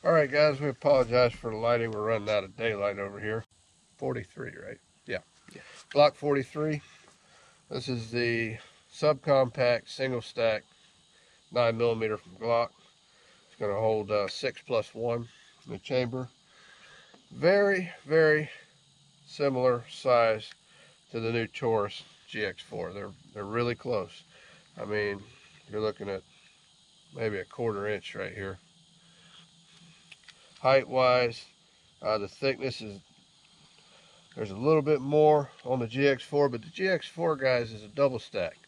Alright guys, we apologize for the lighting. We're running out of daylight over here. 43, right? Yeah. Glock 43. This is the subcompact single stack 9mm from Glock. It's going to hold 6+1 in the chamber. Very, very similar size to the new Taurus GX4. They're really close. I mean, you're looking at maybe a 1/4 inch right here. Height wise, the thickness is, there's a little bit more on the GX4, but the GX4, guys, is a double stack.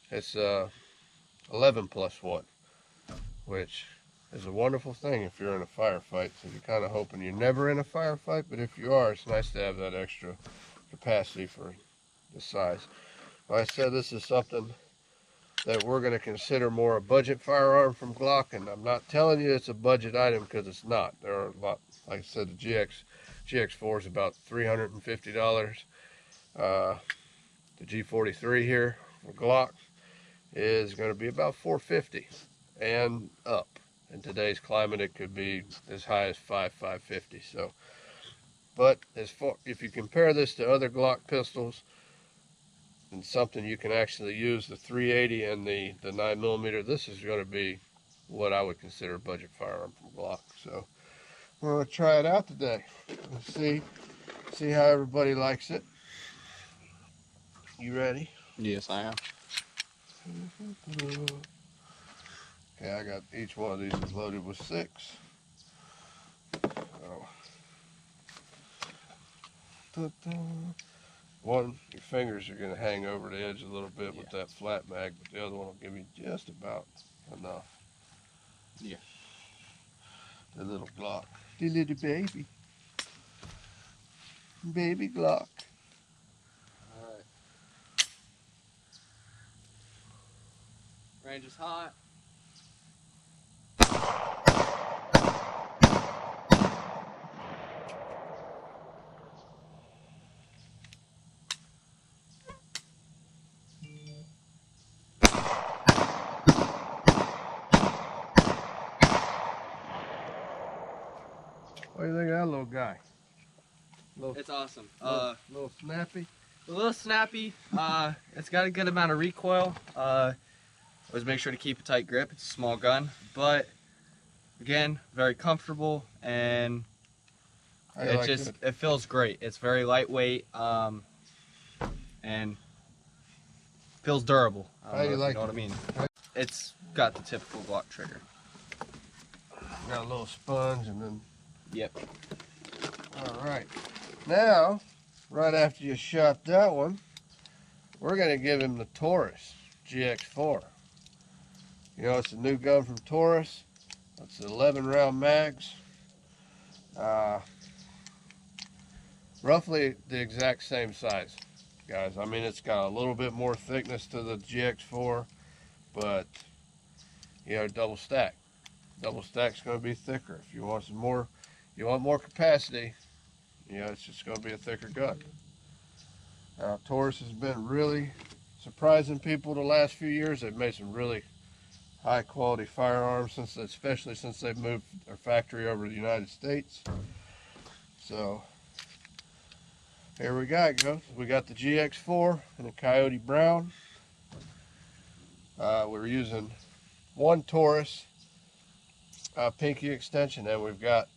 It's 11+1, which is a wonderful thing if you're in a firefight. So you're kind of hoping you're never in a firefight, but if you are, it's nice to have that extra capacity for the size. Like I said, this is something that we're going to consider more a budget firearm from Glock, and I'm not telling you it's a budget item because it's not. There are a lot, like I said, the GX4 is about $350. The G43 here for Glock is going to be about $450 and up. In today's climate, it could be as high as $550. So, but as far, if you compare this to other Glock pistols, and something you can actually use, the 380 and the 9mm, this is going to be what I would consider a budget firearm from Glock. So we're going to try it out today and see how everybody likes it. You ready? Yes, I am. Okay, I got each one of these is loaded with 6. So, one, your fingers are going to hang over the edge a little bit with that flat mag, but the other one will give you just about enough. Yeah. The little Glock. The little baby. Baby Glock. Alright. Range is hot. What do you think of that little guy? It's awesome. Little snappy. A little snappy. It's got a good amount of recoil. Always make sure to keep a tight grip. It's a small gun, but again, very comfortable, and it feels great. It's very lightweight, and feels durable. How do you like it? You know what I mean? It's got the typical Glock trigger. Got a little sponge and then. Yep. All right. Now, right after you shot that one, we're going to give him the Taurus GX4. You know, it's a new gun from Taurus. It's 11-round mags. Roughly the exact same size, guys. I mean, it's got a little bit more thickness to the GX4, but, you know, double stack. Double stack's going to be thicker. If you want some more, you want more capacity, you know, it's just going to be a thicker gun. Taurus has been really surprising people the last few years. They've made some really high quality firearms, especially since they've moved their factory over to the United States. So here we go. We got the GX4 in a Coyote Brown. We're using one Taurus pinky extension, and we've got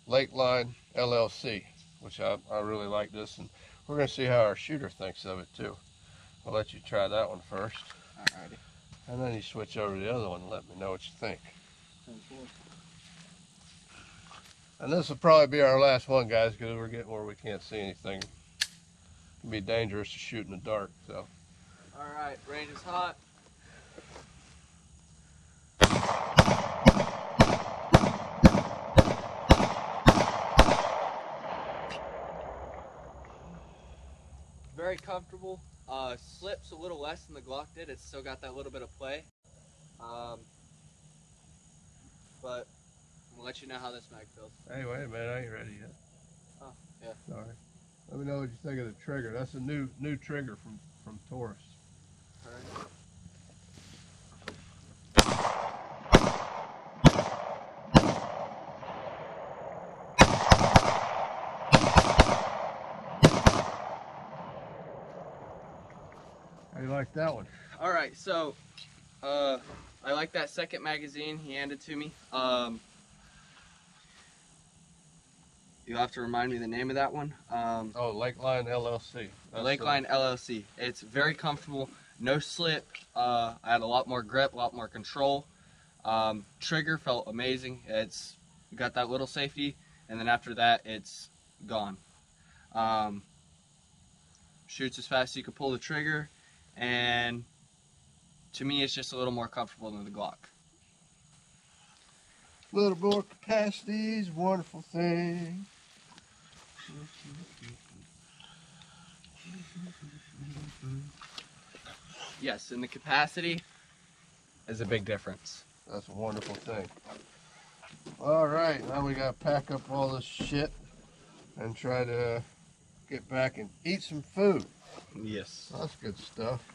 Lake Line LLC, which I really like this, and we're going to see how our shooter thinks of it too. I'll let you try that one first. Alrighty. And then you switch over to the other one and let me know what you think. And this will probably be our last one, guys, because we're getting where we can't see anything. It can be dangerous to shoot in the dark. So. Alright, range is hot. Very comfortable. Slips a little less than the Glock did. It's still got that little bit of play. But I'm gonna let you know how this mag feels. Hey, wait a minute, I ain't ready yet. Oh, yeah. Sorry. Let me know what you think of the trigger. That's a new trigger from Taurus. Alright. that one? All right, so I like that second magazine he handed to me. You'll have to remind me the name of that one. Oh, Lakeline LLC. Lakeline LLC. It's very comfortable, no slip. I had a lot more grip, a lot more control. Trigger felt amazing. It's got that little safety, and then after that, it's gone. Shoots as fast as you can pull the trigger, and to me, it's just a little more comfortable than the Glock. Little more capacity is a wonderful thing. Yes, and the capacity is a big difference. That's a wonderful thing. All right, now we gotta pack up all this shit and try to get back and eat some food. Yes. That's good stuff.